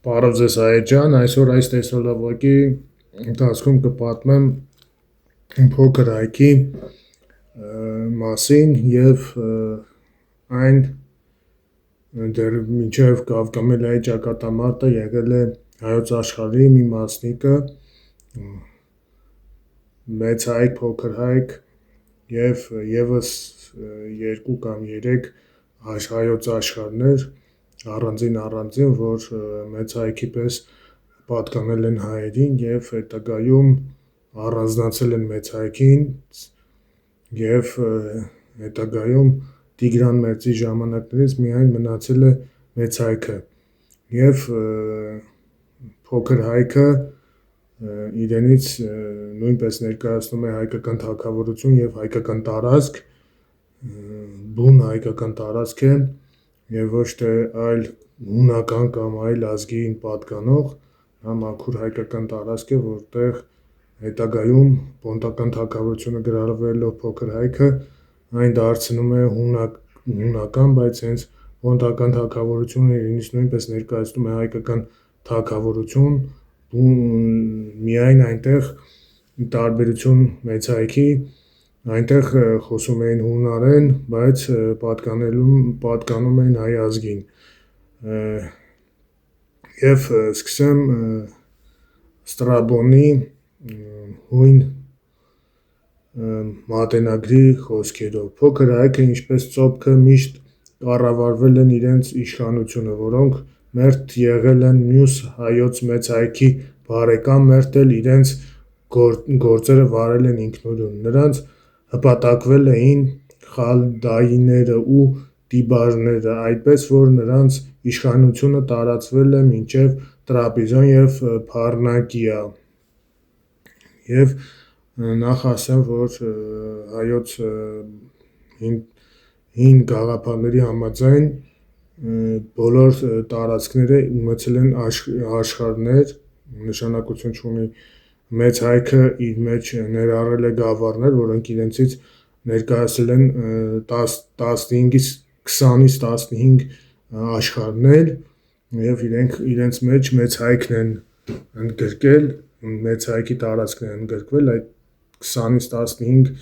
Բարև ձեզ հայեջան, այսօր այս տեսոլավակի ընթացքում կպատմեմ փոքր հայքի մասին և այն դեռ մինչև Գավգամելիայի ճակատամարտը եղել է հայոց աշխարհի մի մասնիկը, մեծ հայք, փոքր հայք և ևս 2 կամ 3 հայոց աշխարհներ առանձին, որ մեծ հայքի պես պատկանել են հայերին և հետագայում առանձնացել են մեծ հայքին և հետագայում Տիգրան Մեծի ժամանակներից միայն մնացել է մեծ հայքը և փոքր հայքը իրենից նույնպես ներկայացնում է հայկական թագավորություն և հայկական տարածք, բուն հայկական տարածք է և ոչ թե այլ հունական կամ այլ ազգին պատկանող, մաքուր հայկական տարածք է, որտեղ հետագայում պոնտական թագավորությունը գրավելով փոքր հայքը այն դարձնում է հունական, բայց հենց պոնտական թագավորությունը իրենից նույնպես ներկայացնում է հայկական թագավորություն, միայն այնտեղ ի տարբերություն մեծ հայքի, այնտեղ խոսում էին հունարեն, բայց պատկանում էին հայ ազգին և սկսեմ Ստրաբոնի հույն մատենագրի խոսքերով. փոքր հայքը ինչպես ծոփքը միշտ կառավարվել են իրենց իշխանությունը, որոնք մերթ եղել են մյուս հայոց մեծ հայքի բարեկամ, մերթ էլ իրենց գործերը վարել են ինքնուրույն, նրանց հպատակվել էին խալդայիները ու տիբարները, այդպես որ նրանց իշխանությունը տարածվել է մինչև Տրապիզոն և Փարնակիա և նախ ասեմ, որ հայոց հին գաղափարների համաձայն բոլոր տարածքները ունեցել են աշխարհներ, նշանակություն չունի մեծ հայքը իր մեջ ներառել է գավառներ, որոնք իրենցից ներկայացրել են 15-ից 20-ից 15 աշխարհներ և իրենց մեջ մեծ հայքն են ընդգրկել, մեծ հայքի տարածքն է ընդգրկվել այդ 20-ից 15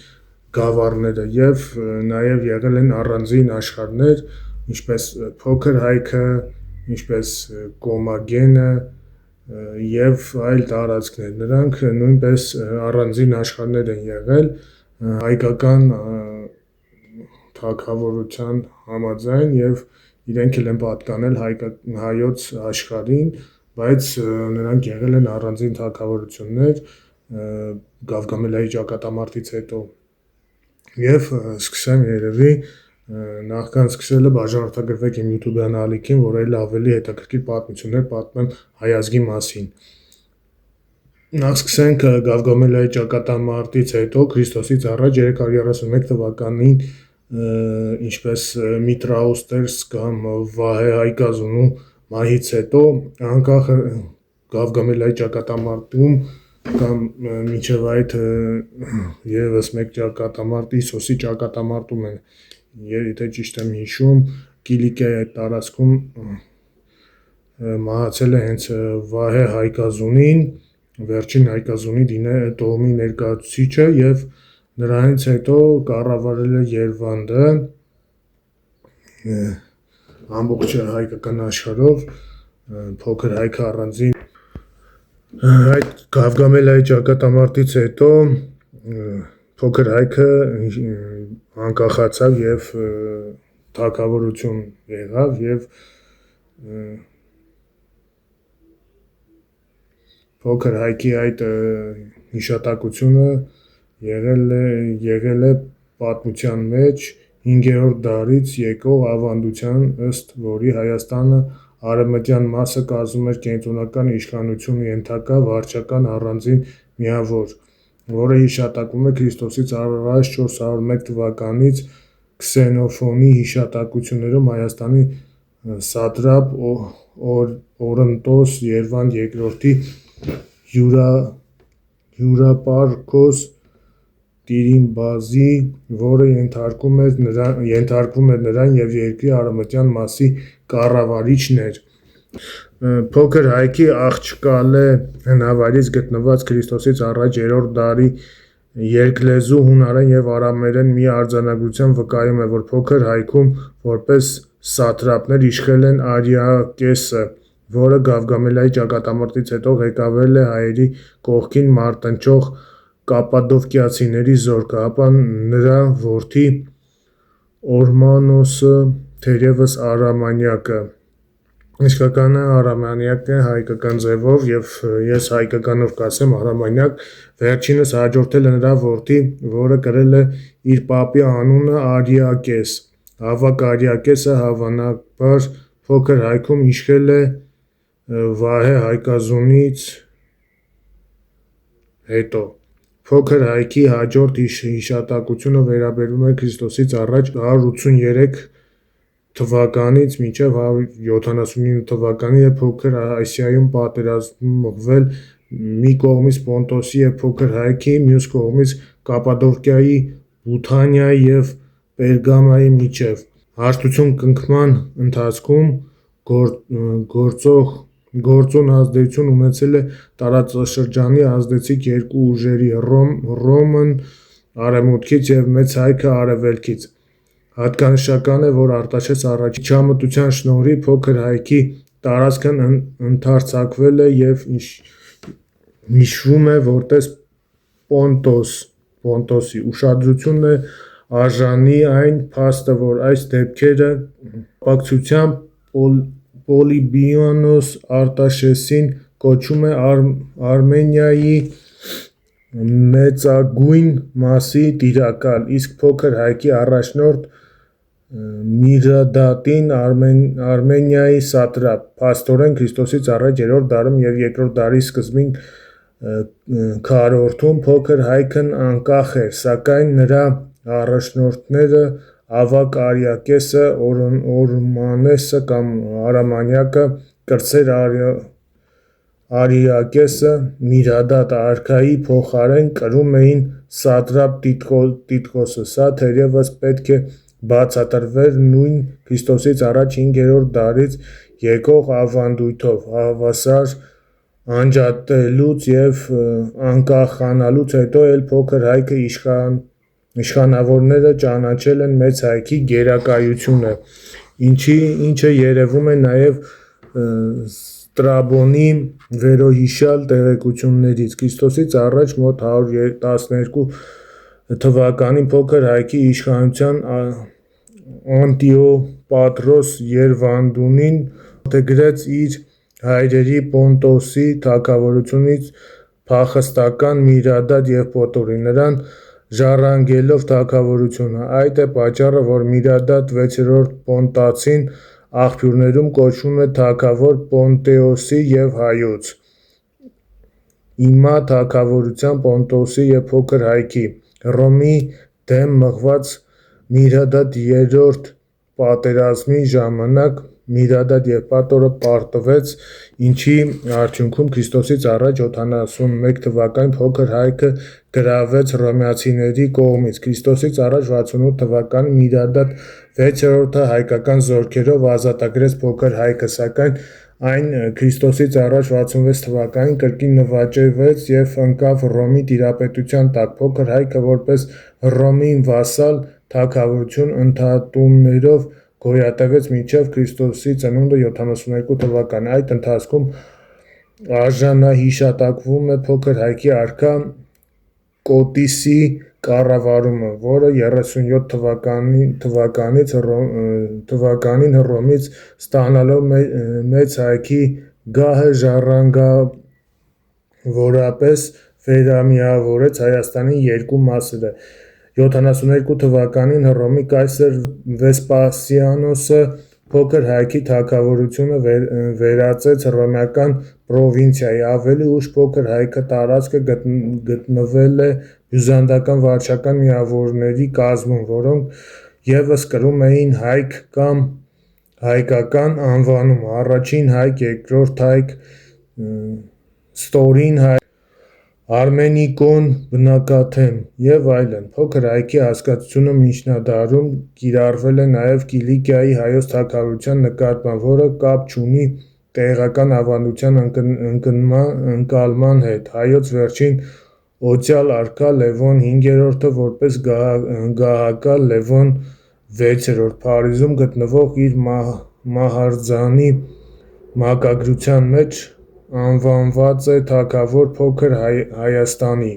գավառները և նաև եղել են առանձին աշխարհներ, ինչպես փոքր հայքը, ինչպես Կոմագենը և այլ տարածքներ, նրանք նույնպես առանձին աշխարհներ են եղել հայկական թագավորության համաձայն և իրենք էլ են պատկանել հայոց աշխարհին, բայց նրանք եղել են առանձին թագավորություններ Գավգամելիայի ճակատամարտից հետո և սկսեմ երևի նախքան սկսելը բաժանորդագրվեք իմ YouTube-յան ալիքին, որ էլ ավելի հետաքրքիր պատմություններ պատմեմ հայ ազգի մասին։ Նախ սկսենք Գավգամելիայի ճակատամարտից հետո Քրիստոսից առաջ 331 թվականին, ինչպես Միտրաուստերս կամ Վահե Հայկազունու մահից հետո, անկախ Գավգամելիայի ճակատամարտում կամ մինչև այդ ևս մեկ ճակատամարտ, Իսոսի ճակատամարտում են, եթե ճիշտ եմ հիշում, Կիլիկիայի այդ տարածքում մահացել է հենց Վահե Հայկազունին, վերջին Հայկազունի տոհմի ներկայացուցիչը և նրանից հետո կառավարել է Երվանդը ամբողջ հայկական աշխարհով, փոքր հայքը առանձին։ Այդ Գավգամելիայի ճակատամարտից հետո փոքր հայքը անկախացավ և թագավորություն եղավ և փոքր հայքի այդ հիշատակությունը եղել է պատմության մեջ 5-րդ դարից եկող ավանդության, ըստ որի Հայաստանի արևմտյան մասը կազմում էր կենտրոնական իշխանության ենթակա վարչական առանձին միավոր, որը հիշատակվում է Քրիստոսից առաջ 401 թվականից Քսենոֆոնտի հիշատակություններում Հայաստանի սատրապ Օրընտոս Երվանդ II-ի հյուրապարկոս Տիրիմբազի, որը ենթարկվում էր նրան և երկրի արևմտյան մասի կառավարիչն էր։ Փոքր հայքի աղջկալե հնավայրից գտնված Քրիստոսից առաջ 3-րդ դարի երկլեզու հունարեն և արամերեն մի արձանագրություն վկայում է, որ փոքր հայքում որպես սատրապներ իշխել են Արիակեսը, որը Գավգամելիայի ճակատամարտից հետո ղեկավարել է հայերի կողքին մարտնչող կապադովկիացիների զորքը, ապա նրա որդի Օրմանոսը թերևս արամանյակը Իսկականը արամանյակն է հայկական ձևով և ես հայկականով կասեմ արամանյակ, վերջինս հաջորդել է նրա որդի, որը կրել է իր պապի անունը Արիակես։ Ավագ Արիակեսը հավանաբար փոքր հայքում իշխել է Վահե Հայկազունից հետո։ Փոքր հայքի հաջորդ հիշատակությունը վերաբերում է Քրիստոսից առաջ 183 թվականից մինչև 179 թվականը և Փոքր Ասիայում պատերազմ մղվել մի կողմից Պոնտոսի և Փոքր հայքի, մյուս կողմից Կապադոկիայի, Բութանիայի և Պերգամայի միջև։ Հարթություն կնքման ընթացքում գործուն ազդեցություն ունեցել է տարածաշրջանի ազդեցիկ երկու ուժերի՝ Հռոմն արևմուտքից և Մեծ հայքը արևելքից։ Հատկանշական է, որ Արտաշես I-ի միջամտության շնորհիվ Փոքր հայքի տարածքն ընդարձակվել է և հիշվում է որպես Պոնտոսի։ Ուշադրության է արժանի այն փաստը, որ այս դեպքերը կապակցությամբ Պոլիբիոնոս Արտաշեսին կոչում է Արմենիայի մեծագույն մասի տիրակալ, իսկ Փոքր հայքի առաջնորդ Միրադատին Արմենիայի սատրապ։ Փաստորեն Քրիստոսից առաջ 3-րդ դարում և 2-րդ դարի սկզբին քառորդում Փոքր հայքն անկախ էր, սակայն նրա առաջնորդները ավագ Արիակեսը, Օրմանոսը կամ արամանյակը, կրտսեր Արիակեսը Միրադատ արքայի փոխարեն կրում էին սատրապ տիտղոսը։ Սա թերևս պետք է բացատրվեր նույն Քրիստոսից առաջ 5-րդ դարից եկող ավանդույթով։ Հավասար անջատելուց և անկախանալուց հետո էլ Փոքր հայքի իշխանավորները ճանաչել են Մեծ հայքի գերակայությունը, ինչը երևում է նաև Ստրաբոնի վերոհիշյալ տեղեկություններից։ Քրիստոսից առաջ մոտ 112 թվականին Փոքր հայքի իշխանության Անտիոպատրոս Երվանդունին որդեգրեց իր հայրերի Պոնտոսի թագավորությունից փախստական Միրադատ և Պոտորի, նրան ժառանգելով թագավորությունը։ Այդ է պատճառը, որ Միրադատ VI Պոնտացին աղբյուրներում կոչվում է թագավոր Պոնտեոսի և հայոց։ Իմա թագավորության Պոնտոսի և Փոքր հայքի։ Հռոմի դեմ մղված Միրադատ III պատերազմի ժամանակ Միրադատ և Պոտորը պարտվեց, ինչի արդյունքում Քրիստոսից առաջ 71 թվականին Փոքր հայքը գրավվեց հռոմեացիների կողմից։ Քրիստոսից առաջ 68 թվականին Միրադատ VI-ը հայկական զորքերով ազատագրեց Փոքր հայքը, սակայն այն Քրիստոսից առաջ 66 թվականին կրկին նվաճվեց և ընկավ Հռոմի տիրապետության տակ։ Փոքր հայքը որպես Հռոմի վասալ թագավորություն ընդհատումներով գոյատևեց մինչև Քրիստոսի ծնունդը 72 թվականին։ Այդ ընթացքում արժանահիշատակվում է Փոքր հայքի արքա Կոտիսի կառավարումը, որը 37 թվականին Հռոմից ստանալով Մեծ հայքի գահը ժառանգավորապես վերամիավորեց Հայաստանի երկու մասերը։ 72 թվականին Հռոմի կայսր Վեսպասիանոսը Փոքր հայքի թագավորությունը վերածեց հռոմեական պրովինցիայի։ Ավելի ուշ Փոքր հայքի տարածքը գտնվել է բյուզանդական վարչական միավորների կազմում, որոնք ևս կրում էին հայք կամ հայկական անվանում՝ առաջին հայք, երկրորդ հայք, ստորին հայք, Արմենիկոն, բնակաթեմ և այլն։ Փոքր հայքի հասկացությունը միջնադարում կիրառվել է նաև Կիլիկիայի հայոց թագավորության նկատմամբ, որը կապ չունի տեղական ավանդության ընկալման հետ։ Հայոց վերջին օծյալ արքա Լևոն 5-րդը որպես գահակա Լևոն 6-րդ Փարիզում գտնվող իր մահարձանի մակագրության մեջ անվանված է թագավոր Փոքր Հայաստանի։